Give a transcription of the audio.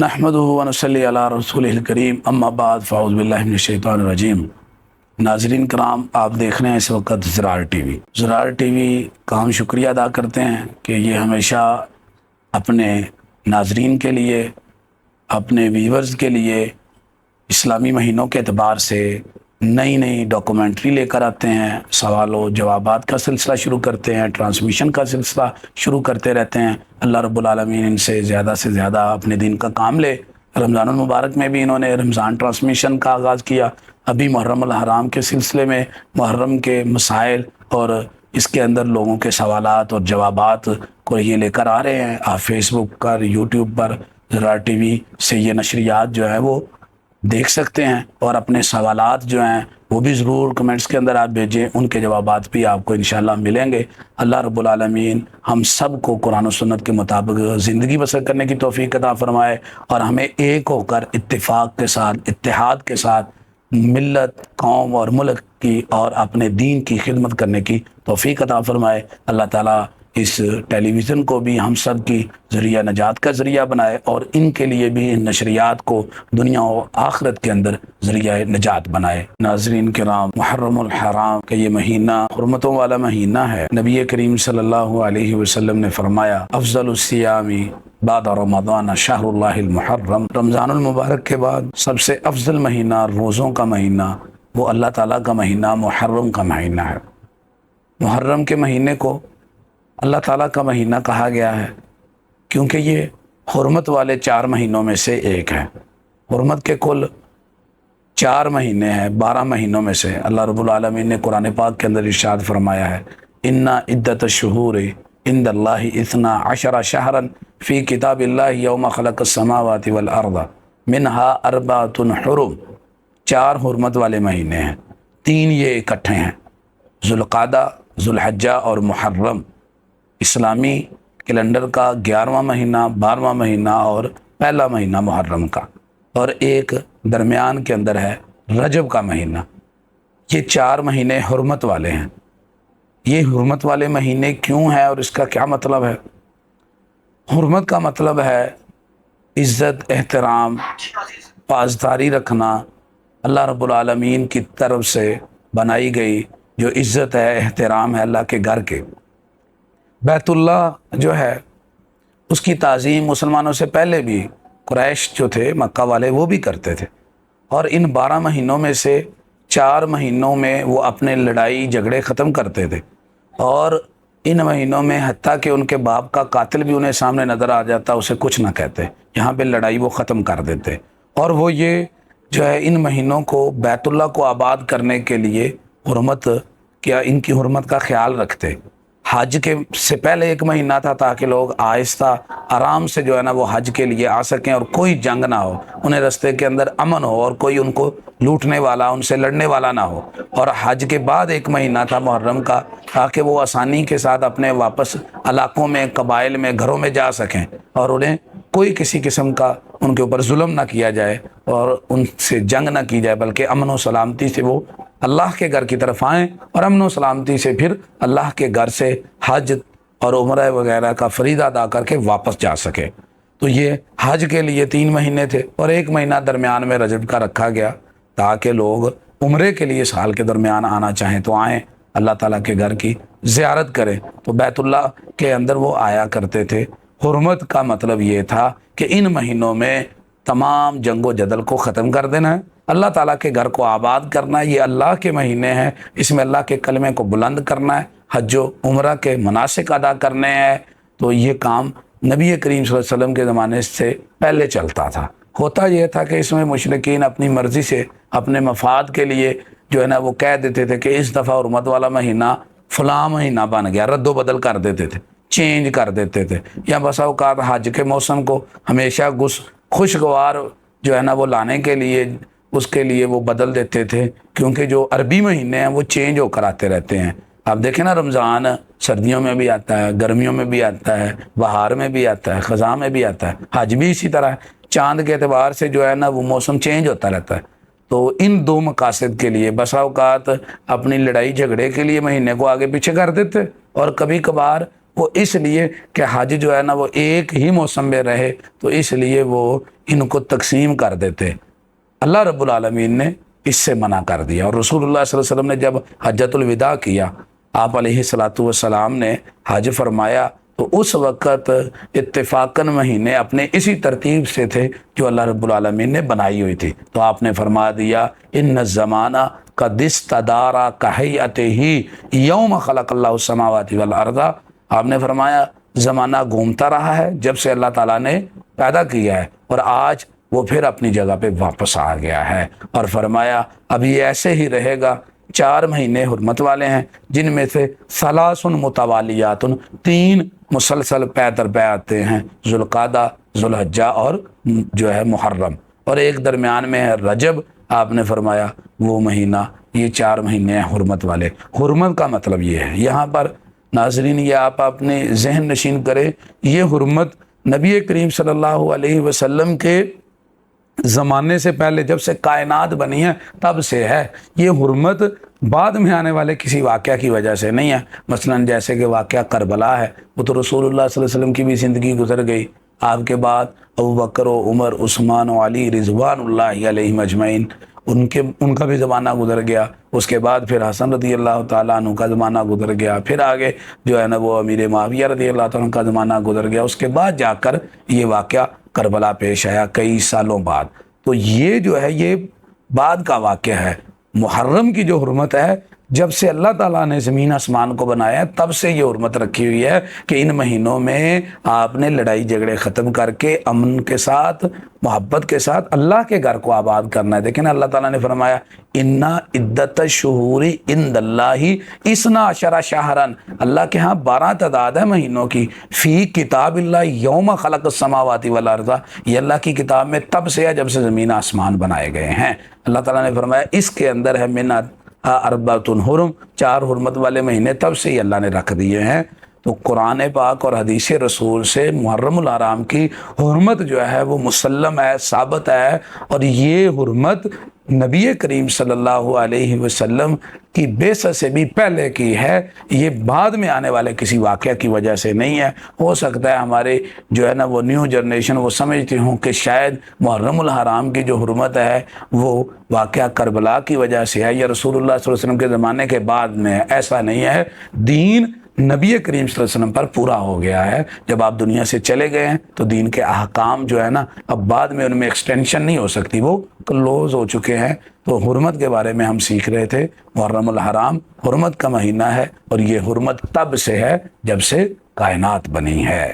نحمدہ و نصلی علی رسولہ الکریم اما بعد فاعوذ باللہ من الشیطان الرجیم۔ ناظرین کرام، آپ دیکھ رہے ہیں اس وقت زرار ٹی وی۔ زرار ٹی وی کا ہم شکریہ ادا کرتے ہیں کہ یہ ہمیشہ اپنے ناظرین کے لیے، اپنے ویورز کے لیے اسلامی مہینوں کے اعتبار سے نئی نئی ڈاکومنٹری لے کر آتے ہیں، سوال و جوابات کا سلسلہ شروع کرتے ہیں، ٹرانسمیشن کا سلسلہ شروع کرتے رہتے ہیں۔ اللہ رب العالمین ان سے زیادہ اپنے دین کا کام لے۔ رمضان المبارک میں بھی انہوں نے رمضان ٹرانسمیشن کا آغاز کیا۔ ابھی محرم الحرام کے سلسلے میں محرم کے مسائل اور اس کے اندر لوگوں کے سوالات اور جوابات کو یہ لے کر آ رہے ہیں۔ آپ فیس بک پر، یوٹیوب پر زرار ٹی وی سے یہ نشریات جو ہے وہ دیکھ سکتے ہیں، اور اپنے سوالات جو ہیں وہ بھی ضرور کمنٹس کے اندر آپ بھیجیں، ان کے جوابات بھی آپ کو انشاءاللہ ملیں گے۔ اللہ رب العالمین ہم سب کو قرآن و سنت کے مطابق زندگی بسر کرنے کی توفیق عطا فرمائے، اور ہمیں ایک ہو کر اتفاق کے ساتھ، اتحاد کے ساتھ ملت، قوم اور ملک کی اور اپنے دین کی خدمت کرنے کی توفیق عطا فرمائے۔ اللہ تعالیٰ اس ٹیلی ویژن کو بھی ہم سب کی ذریعہ نجات کا ذریعہ بنائے، اور ان کے لیے بھی ان نشریات کو دنیا و آخرت کے اندر ذریعہ نجات بنائے۔ ناظرین کرام، محرم الحرام کا یہ مہینہ حرمتوں والا مہینہ ہے۔ نبی کریم صلی اللہ علیہ وسلم نے فرمایا، افضل الصیام بعد رمضان شہر اللہ المحرم۔ رمضان المبارک کے بعد سب سے افضل مہینہ، روزوں کا مہینہ، وہ اللہ تعالیٰ کا مہینہ محرم کا مہینہ ہے۔ محرم کے مہینے کو اللہ تعالیٰ کا مہینہ کہا گیا ہے کیونکہ یہ حرمت والے 4 مہینوں میں سے ایک ہے۔ حرمت کے کل 4 مہینے ہیں 12 مہینوں میں سے۔ اللہ رب العالمین نے قرآن پاک کے اندر ارشاد فرمایا ہے، اِنَّ عِدَّةَ الشُّهُورِ عِندَ اللَّهِ 12 شَهْرًا فِي كِتَابِ اللَّهِ يَوْمَ خَلَقَ السَّمَاوَاتِ وَالْأَرْضَ مِنْهَا 4 حُرُمٌ۔ 4 حرمت والے مہینے ہیں، 3 یہ اکٹھے ہیں، ذوالقعدہ، ذوالحجہ اور محرم۔ اسلامی کیلنڈر کا 11واں مہینہ، 12واں مہینہ اور پہلا مہینہ محرم کا، اور ایک درمیان کے اندر ہے رجب کا مہینہ۔ یہ 4 مہینے حرمت والے ہیں۔ یہ حرمت والے مہینے کیوں ہیں اور اس کا کیا مطلب ہے؟ حرمت کا مطلب ہے عزت، احترام، پاسداری رکھنا، اللہ رب العالمین کی طرف سے بنائی گئی جو عزت ہے، احترام ہے اللہ کے گھر کے۔ بیت اللہ جو ہے اس کی تعظیم مسلمانوں سے پہلے بھی قریش جو تھے، مکہ والے، وہ بھی کرتے تھے، اور ان 12 مہینوں میں سے 4 مہینوں میں وہ اپنے لڑائی جھگڑے ختم کرتے تھے، اور ان مہینوں میں حتیٰ کہ ان کے باپ کا قاتل بھی انہیں سامنے نظر آ جاتا اسے کچھ نہ کہتے، یہاں پہ لڑائی وہ ختم کر دیتے، اور وہ یہ جو ہے ان مہینوں کو بیت اللہ کو آباد کرنے کے لیے حرمت کیا، ان کی حرمت کا خیال رکھتے۔ حج کے سے پہلے 1 مہینہ تھا تاکہ لوگ آہستہ آرام سے جو ہے نا وہ حج کے لیے آ سکیں، اور کوئی جنگ نہ ہو، انہیں رستے کے اندر امن ہو، اور کوئی ان کو لوٹنے والا، ان سے لڑنے والا نہ ہو۔ اور حج کے بعد 1 مہینہ تھا محرم کا، تاکہ وہ آسانی کے ساتھ اپنے واپس علاقوں میں، قبائل میں، گھروں میں جا سکیں، اور انہیں کوئی کسی قسم کا ان کے اوپر ظلم نہ کیا جائے اور ان سے جنگ نہ کی جائے، بلکہ امن و سلامتی سے وہ اللہ کے گھر کی طرف آئیں، اور امن و سلامتی سے پھر اللہ کے گھر سے حج اور عمرہ وغیرہ کا فریضہ ادا کر کے واپس جا سکے۔ تو یہ حج کے لیے 3 مہینے تھے، اور 1 مہینہ درمیان میں رجب کا رکھا گیا تاکہ لوگ عمرے کے لیے سال کے درمیان آنا چاہیں تو آئیں، اللہ تعالیٰ کے گھر کی زیارت کریں۔ تو بیت اللہ کے اندر وہ آیا کرتے تھے۔ حرمت کا مطلب یہ تھا کہ ان مہینوں میں تمام جنگ و جدل کو ختم کر دینا ہے، اللہ تعالیٰ کے گھر کو آباد کرنا ہے۔ یہ اللہ کے مہینے ہیں، اس میں اللہ کے کلمے کو بلند کرنا ہے، حج و عمرہ کے مناسک ادا کرنے ہیں۔ تو یہ کام نبی کریم صلی اللہ علیہ وسلم کے زمانے سے پہلے چلتا تھا۔ ہوتا یہ تھا کہ اس میں مشرکین اپنی مرضی سے اپنے مفاد کے لیے جو ہے نا وہ کہہ دیتے تھے کہ اس دفعہ حرمت والا مہینہ فلاں مہینہ بن گیا، رد و بدل کر دیتے تھے، چینج کر دیتے تھے، یا بسا اوقات حج کے موسم کو ہمیشہ خوشگوار جو ہے نا وہ لانے کے لیے اس کے لیے وہ بدل دیتے تھے، کیونکہ جو عربی مہینے ہیں وہ چینج ہو کر آتے رہتے ہیں۔ آپ دیکھیں نا، رمضان سردیوں میں بھی آتا ہے، گرمیوں میں بھی آتا ہے، بہار میں بھی آتا ہے، خزاں میں بھی آتا ہے، حج بھی اسی طرح ہے۔ چاند کے اعتبار سے جو ہے نا وہ موسم چینج ہوتا رہتا ہے۔ تو ان 2 مقاصد کے لیے بسا اوقات اپنی لڑائی جھگڑے کے لیے مہینے کو آگے پیچھے کر دیتے، اور کبھی کبھار وہ اس لیے کہ حج جو ہے نا وہ ایک ہی موسم میں رہے، تو اس لیے وہ ان کو تقسیم کر دیتے۔ اللہ رب العالمین نے اس سے منع کر دیا، اور رسول اللہ صلی اللہ علیہ وسلم نے جب حجۃ الوداع کیا، آپ علیہ الصلاۃ والسلام نے حج فرمایا، تو اس وقت اتفاقاً مہینے اپنے اسی ترتیب سے تھے جو اللہ رب العالمین نے بنائی ہوئی تھی۔ تو آپ نے فرما دیا ان الزمانہ قد استدار کہیئتہ یوم خلق اللہ السماوات والارض، آپ نے فرمایا زمانہ گھومتا رہا ہے جب سے اللہ تعالیٰ نے پیدا کیا ہے، اور آج وہ پھر اپنی جگہ پہ واپس آ گیا ہے، اور فرمایا اب یہ ایسے ہی رہے گا۔ 4 مہینے حرمت والے ہیں، جن میں سے ثلاث متوالیات، 3 مسلسل پے در پے آتے ہیں، ذوالقعدہ، ذوالحجہ اور جو ہے محرم، اور ایک درمیان میں ہے رجب۔ آپ نے فرمایا وہ مہینہ، یہ 4 مہینے ہیں حرمت والے۔ حرمت کا مطلب یہ ہے، یہاں پر ناظرین یہ آپ اپنے ذہن نشین کریں، یہ حرمت نبی کریم صلی اللہ علیہ وسلم کے زمانے سے پہلے جب سے کائنات بنی ہے تب سے ہے۔ یہ حرمت بعد میں آنے والے کسی واقعہ کی وجہ سے نہیں ہے۔ مثلا جیسے کہ واقعہ کربلا ہے، وہ تو رسول اللہ صلی اللہ علیہ وسلم کی بھی زندگی گزر گئی، آپ کے بعد ابوبکر و عمر، عثمان و علی رضوان اللہ علیہم اجمعین، ان کا بھی زمانہ گزر گیا، اس کے بعد پھر حسن رضی اللہ تعالیٰ عنہ کا زمانہ گزر گیا، پھر آگے جو ہے نا وہ امیر معاویہ رضی اللہ تعالیٰ عنہ کا زمانہ گزر گیا، اس کے بعد جا کر یہ واقعہ کربلا پیش آیا کئی سالوں بعد۔ تو یہ جو ہے یہ بعد کا واقعہ ہے۔ محرم کی جو حرمت ہے، جب سے اللہ تعالیٰ نے زمین آسمان کو بنایا ہے تب سے یہ حرمت رکھی ہوئی ہے کہ ان مہینوں میں آپ نے لڑائی جھگڑے ختم کر کے امن کے ساتھ، محبت کے ساتھ اللہ کے گھر کو آباد کرنا ہے۔ دیکھیں اللہ تعالیٰ نے فرمایا اِنَّ عِدَّتَ الشُّهُورِ عِندَ اللَّهِ 12 شَهْرًا، اللہ کے ہاں 12 تعداد ہے مہینوں کی، فی کتاب اللہ یوم خلق السماوات والارض، یہ اللہ کی کتاب میں تب سے ہے جب سے زمین آسمان بنائے گئے ہیں۔ اللہ تعالیٰ نے فرمایا اس کے اندر ہے من اربعۃ حرم، 4 حرمت والے مہینے تب سے ہی اللہ نے رکھ دیے ہیں۔ تو قرآن پاک اور حدیث رسول سے محرم الحرام کی حرمت جو ہے وہ مسلم ہے، ثابت ہے، اور یہ حرمت نبی کریم صلی اللہ علیہ وسلم کی بعثت سے بھی پہلے کی ہے، یہ بعد میں آنے والے کسی واقعہ کی وجہ سے نہیں ہے۔ ہو سکتا ہے ہمارے جو ہے نا وہ نیو جنریشن وہ سمجھتے ہوں کہ شاید محرم الحرام کی جو حرمت ہے وہ واقعہ کربلا کی وجہ سے ہے یا رسول اللہ صلی اللہ علیہ وسلم کے زمانے کے بعد میں ہے۔ ایسا نہیں ہے، دین نبی کریم صلی اللہ علیہ وسلم پر پورا ہو گیا ہے۔ جب آپ دنیا سے چلے گئے ہیں تو دین کے احکام جو ہے نا اب بعد میں ان میں ایکسٹینشن نہیں ہو سکتی، وہ کلوز ہو چکے ہیں۔ تو حرمت کے بارے میں ہم سیکھ رہے تھے، محرم الحرام حرمت کا مہینہ ہے، اور یہ حرمت تب سے ہے جب سے کائنات بنی ہے۔